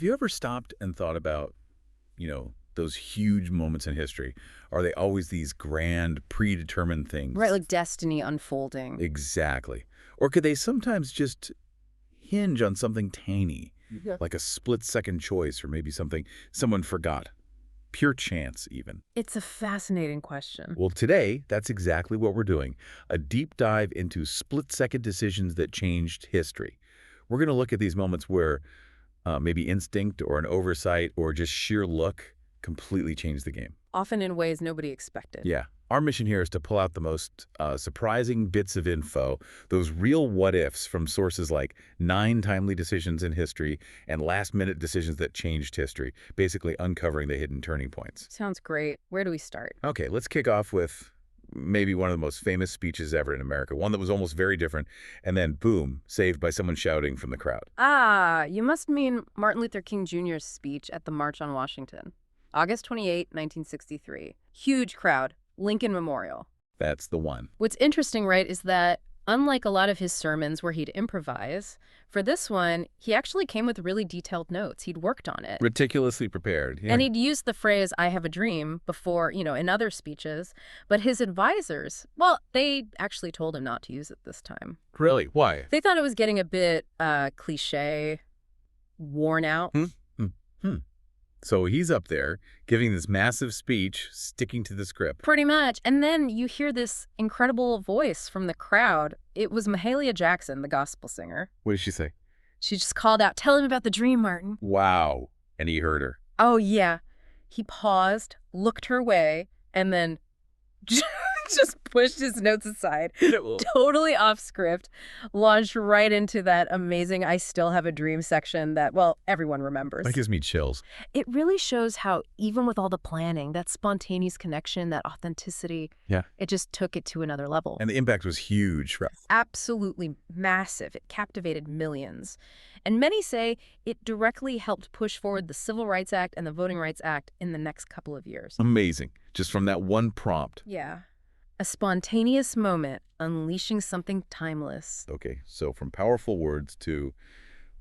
Have you ever stopped and thought about, those huge moments in history? Are they always these grand, predetermined Right, things? like destiny unfolding. Exactly. Or could they sometimes just hinge on something tiny, Yeah. like a split-second choice or maybe something someone forgot? Pure chance, even. It's a fascinating question. Well, today, that's exactly what we're doing. A deep dive into split-second decisions that changed history. We're going to look at these moments where maybe instinct or an oversight or just sheer luck completely changed the game. Often in ways nobody expected. Yeah. Our mission here is to pull out the most surprising bits of info, those real what-ifs from sources like 9 timely decisions in history and last-minute decisions that changed history, basically uncovering the hidden turning points. Sounds great. Where do we start? Okay, let's kick off with maybe one of the most famous speeches ever in America, one that was almost very different, and then, boom, saved by someone shouting from the crowd. Ah, you must mean Martin Luther King Jr.'s speech at the March on Washington. August 28, 1963. Huge crowd. Lincoln Memorial. That's the one. What's interesting, right, is that unlike a lot of his sermons where he'd improvise, for this one, he actually came with really detailed notes. He'd worked on it. Meticulously prepared. Yeah. And he'd used the phrase, I have a dream, before, in other speeches. But his advisors, well, they actually told him not to use it this time. Really? Why? They thought it was getting a bit cliche, worn out. Hmm? Hmm. Hmm. So he's up there giving this massive speech, sticking to the script. Pretty much. And then you hear this incredible voice from the crowd. It was Mahalia Jackson, the gospel singer. What did she say? She just called out, tell him about the dream, Martin. Wow. And he heard her. Oh, yeah. He paused, looked her way, and then just pushed his notes aside, totally off script, launched right into that amazing I Still Have a Dream section that, well, everyone remembers. That gives me chills. It really shows how, even with all the planning, that spontaneous connection, that authenticity, Yeah. it just took it to another level. And the impact was huge. Absolutely massive. It captivated millions. And many say it directly helped push forward the Civil Rights Act and the Voting Rights Act in the next couple of years. Amazing. Just from that one prompt. Yeah. A spontaneous moment unleashing something timeless. Okay, so from powerful words to,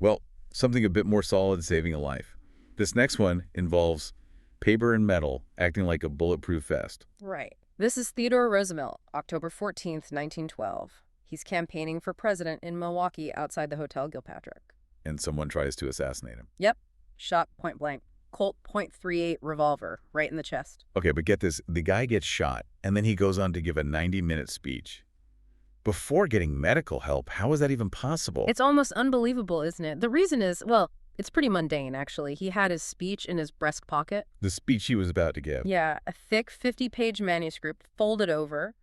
well, something a bit more solid, saving a life. This next one involves paper and metal acting like a bulletproof vest. Right. This is Theodore Roosevelt, October 14th, 1912. He's campaigning for president in Milwaukee outside the Hotel Gilpatrick. And someone tries to assassinate him. Yep. Shot point blank. Colt .38 revolver right in the chest. Okay, but get this. The guy gets shot, and then he goes on to give a 90-minute speech. Before getting medical help, how is that even possible? It's almost unbelievable, isn't it? The reason is, well, it's pretty mundane, actually. He had his speech in his breast pocket. The speech he was about to give. Yeah, a thick 50-page manuscript folded over,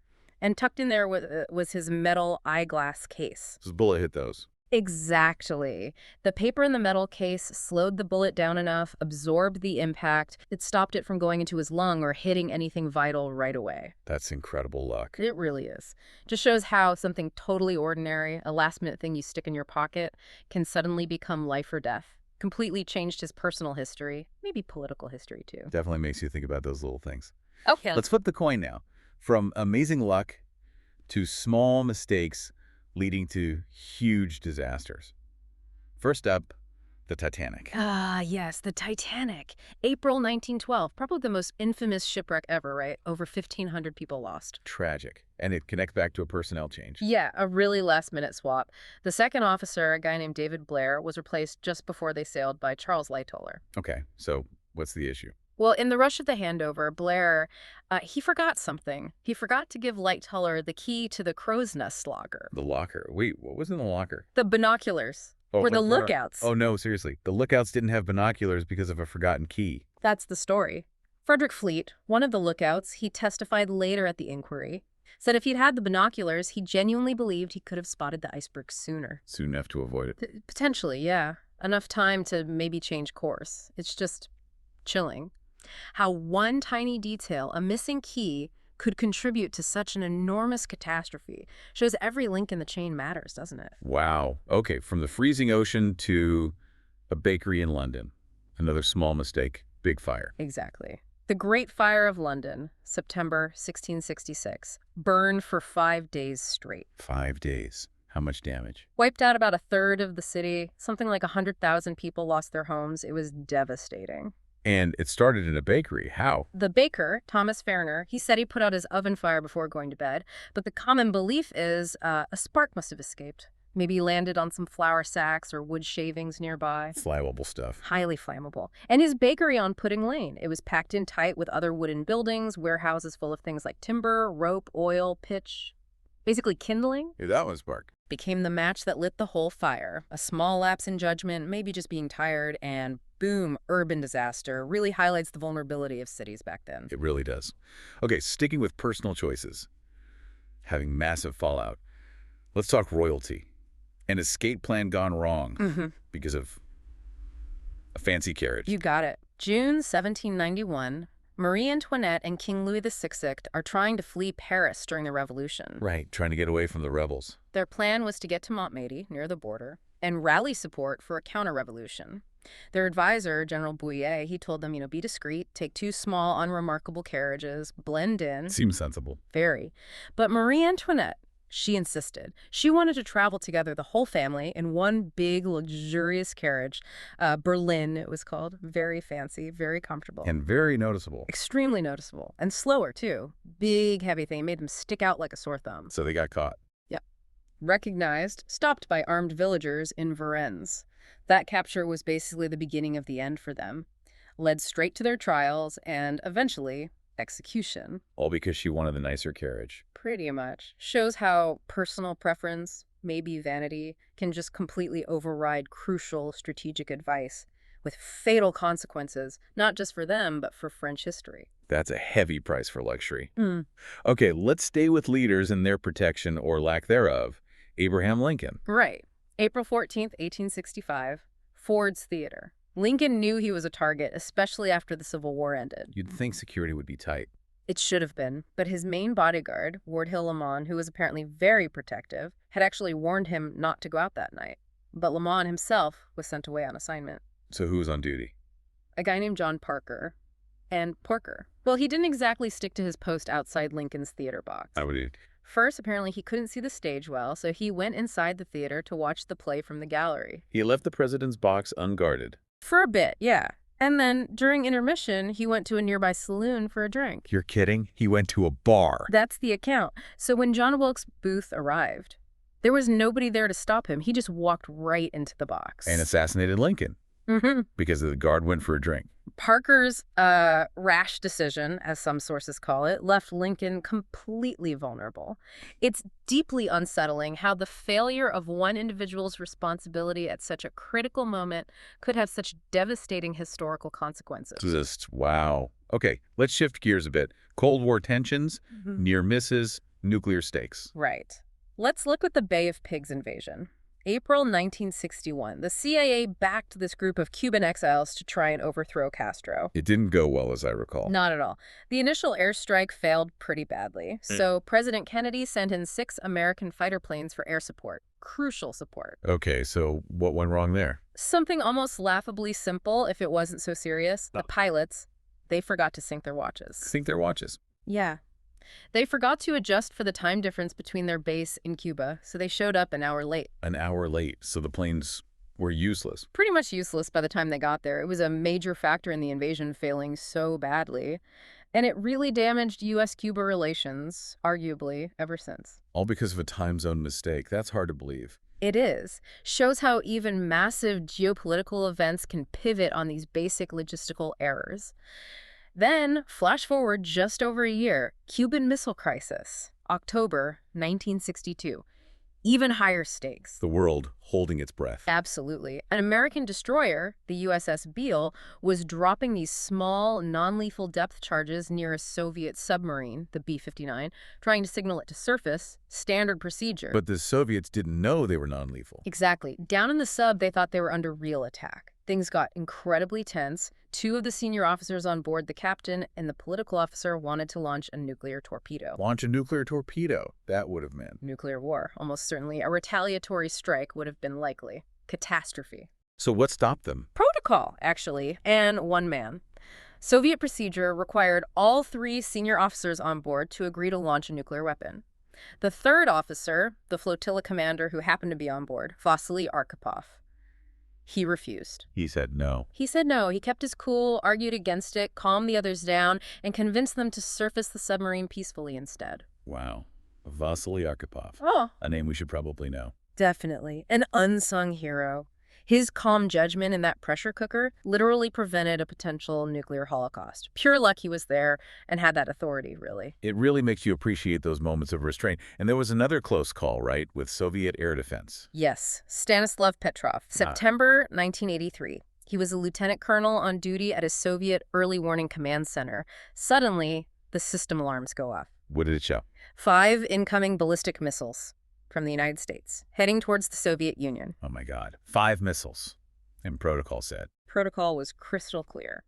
and tucked in there was his metal eyeglass case. His bullet hit those. Exactly. The paper in the metal case slowed the bullet down enough, absorbed the impact. It stopped it from going into his lung or hitting anything vital right away. That's incredible luck. It really is. Just shows how something totally ordinary, a last-minute thing you stick in your pocket, can suddenly become life or death. Completely changed his personal history, maybe political history too. Definitely makes you think about those little things. Okay. Let's flip the coin now. From amazing luck to small mistakes leading to huge disasters. First up, the Titanic. Ah, yes, the Titanic. April 1912, probably the most infamous shipwreck ever, right? Over 1,500 people lost. Tragic. And it connects back to a personnel change. Yeah, a really last-minute swap. The second officer, a guy named David Blair, was replaced just before they sailed by Charles Lightoller. Okay, so what's the issue? Well, in the rush of the handover, Blair, he forgot something. He forgot to give Lightoller the key to the crow's nest locker. The locker. Wait, what was in the locker? The binoculars. Or the lookouts. Oh, no, seriously. The lookouts didn't have binoculars because of a forgotten key. That's the story. Frederick Fleet, one of the lookouts, he testified later at the inquiry, said if he'd had the binoculars, he genuinely believed he could have spotted the iceberg sooner. Soon enough to avoid it. Potentially, yeah. Enough time to maybe change course. It's just chilling. How one tiny detail, a missing key, could contribute to such an enormous catastrophe shows every link in the chain matters, doesn't it? Wow. Okay, from the freezing ocean to a bakery in London. Another small mistake, big fire. Exactly. The Great Fire of London, September 1666, burned for 5 days straight. 5 days. How much damage? Wiped out about a third of the city. Something like 100,000 people lost their homes. It was devastating. And it started in a bakery. How? The baker, Thomas Ferner, he said he put out his oven fire before going to bed, but the common belief is a spark must have escaped. Maybe landed on some flour sacks or wood shavings nearby. Flammable stuff. Highly flammable. And his bakery on Pudding Lane. It was packed in tight with other wooden buildings, warehouses full of things like timber, rope, oil, pitch. Basically kindling. Yeah, that was spark. Became the match that lit the whole fire. A small lapse in judgment, maybe just being tired, and boom, urban disaster. Really highlights the vulnerability of cities back then. It really does. Okay, sticking with personal choices. Having massive fallout. Let's talk royalty. An escape plan gone wrong because of a fancy carriage. You got it. June 1791, Marie Antoinette and King Louis XVI are trying to flee Paris during the Revolution. Right, trying to get away from the rebels. Their plan was to get to Montmédy, near the border, and rally support for a counter-revolution. Their advisor, General Bouillet, he told them, be discreet, take 2 small, unremarkable carriages, blend in. Seems sensible. Very. But Marie Antoinette, she insisted. She wanted to travel together, the whole family, in one big, luxurious carriage. Berlin, it was called. Very fancy, very comfortable. And very noticeable. Extremely noticeable. And slower, too. Big, heavy thing. Made them stick out like a sore thumb. So they got caught. Yep. Recognized, stopped by armed villagers in Varennes. That capture was basically the beginning of the end for them. Led straight to their trials and, eventually, execution. All because she wanted the nicer carriage. Pretty much. Shows how personal preference, maybe vanity, can just completely override crucial strategic advice with fatal consequences, not just for them, but for French history. That's a heavy price for luxury. Okay, let's stay with leaders and their protection or lack thereof. Abraham Lincoln. Right. April 14th, 1865, Ford's Theater. Lincoln knew he was a target, especially after the Civil War ended. You'd think security would be tight. It should have been, but his main bodyguard, Ward Hill Lamon, who was apparently very protective, had actually warned him not to go out that night. But Lamon himself was sent away on assignment. So who was on duty? A guy named John Parker. And Porker. Well, he didn't exactly stick to his post outside Lincoln's theater box. How would he? First, apparently he couldn't see the stage well, so he went inside the theater to watch the play from the gallery. He left the president's box unguarded. For a bit, yeah. And then, during intermission, he went to a nearby saloon for a drink. You're kidding? He went to a bar. That's the account. So when John Wilkes Booth arrived, there was nobody there to stop him. He just walked right into the box. And assassinated Lincoln. Because the guard went for a drink. Parker's rash decision, as some sources call it, left Lincoln completely vulnerable. It's deeply unsettling how the failure of one individual's responsibility at such a critical moment could have such devastating historical consequences. Just wow. Okay, let's shift gears a bit. Cold War tensions, near misses, nuclear stakes. Right. Let's look at the Bay of Pigs invasion. April 1961, the CIA backed this group of Cuban exiles to try and overthrow Castro. It didn't go well, as I recall. Not at all. The initial airstrike failed pretty badly, so President Kennedy sent in 6 American fighter planes for air support. Crucial support. Okay, so what went wrong there? Something almost laughably simple if it wasn't so serious. The pilots, they forgot to sync their watches. Sync their watches. Yeah. They forgot to adjust for the time difference between their base in Cuba, so they showed up an hour late. An hour late, so the planes were useless. Pretty much useless by the time they got there. It was a major factor in the invasion failing so badly. And it really damaged U.S.-Cuba relations, arguably, ever since. All because of a time zone mistake. That's hard to believe. It is. Shows how even massive geopolitical events can pivot on these basic logistical errors. Then, flash forward just over a year, Cuban Missile Crisis, October 1962. Even higher stakes. The world holding its breath. Absolutely. An American destroyer, the USS Beale, was dropping these small, non-lethal depth charges near a Soviet submarine, the B-59, trying to signal it to surface, standard procedure. But the Soviets didn't know they were non-lethal. Exactly. Down in the sub, they thought they were under real attack. Things got incredibly tense. 2 of the senior officers on board, the captain and the political officer, wanted to launch a nuclear torpedo. Launch a nuclear torpedo? That would have meant nuclear war, almost certainly. A retaliatory strike would have been likely. Catastrophe. So what stopped them? Protocol, actually, and one man. Soviet procedure required all 3 senior officers on board to agree to launch a nuclear weapon. The third officer, the flotilla commander who happened to be on board, Vasily Arkhipov, he refused. He said no. He said no. He kept his cool, argued against it, calmed the others down, and convinced them to surface the submarine peacefully instead. Wow. Vasily Arkhipov. Oh, A name we should probably know. definitely. An unsung hero. His calm judgment in that pressure cooker literally prevented a potential nuclear holocaust. Pure luck he was there and had that authority, really. It really makes you appreciate those moments of restraint. And there was another close call, right, with Soviet air defense. Yes, Stanislav Petrov, September 1983. He was a lieutenant colonel on duty at a Soviet early warning command center. Suddenly, the system alarms go off. What did it show? 5 incoming ballistic missiles from the United States, heading towards the Soviet Union. Oh, my God. 5 missiles. And protocol said. Protocol was crystal clear.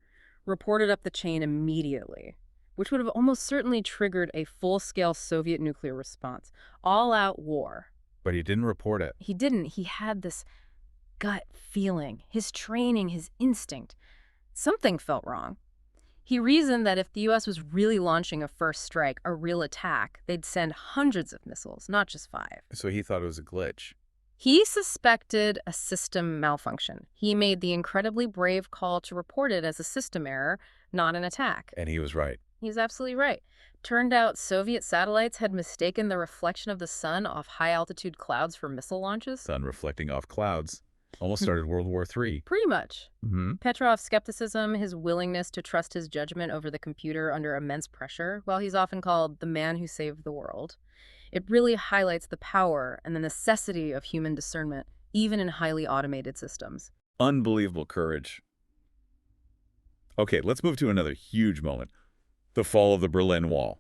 Reported up the chain immediately, which would have almost certainly triggered a full-scale Soviet nuclear response. All-out war. But he didn't report it. He didn't. He had this gut feeling, his training, his instinct. Something felt wrong. He reasoned that if the U.S. was really launching a first strike, a real attack, they'd send hundreds of missiles, not just 5. So he thought it was a glitch. He suspected a system malfunction. He made the incredibly brave call to report it as a system error, not an attack. And he was right. He's absolutely right. Turned out Soviet satellites had mistaken the reflection of the sun off high-altitude clouds for missile launches. Sun reflecting off clouds. Almost started World War III. Pretty much. Mm-hmm. Petrov's skepticism, his willingness to trust his judgment over the computer under immense pressure, while he's often called the man who saved the world, it really highlights the power and the necessity of human discernment, even in highly automated systems. Unbelievable courage. Okay, let's move to another huge moment. The fall of the Berlin Wall.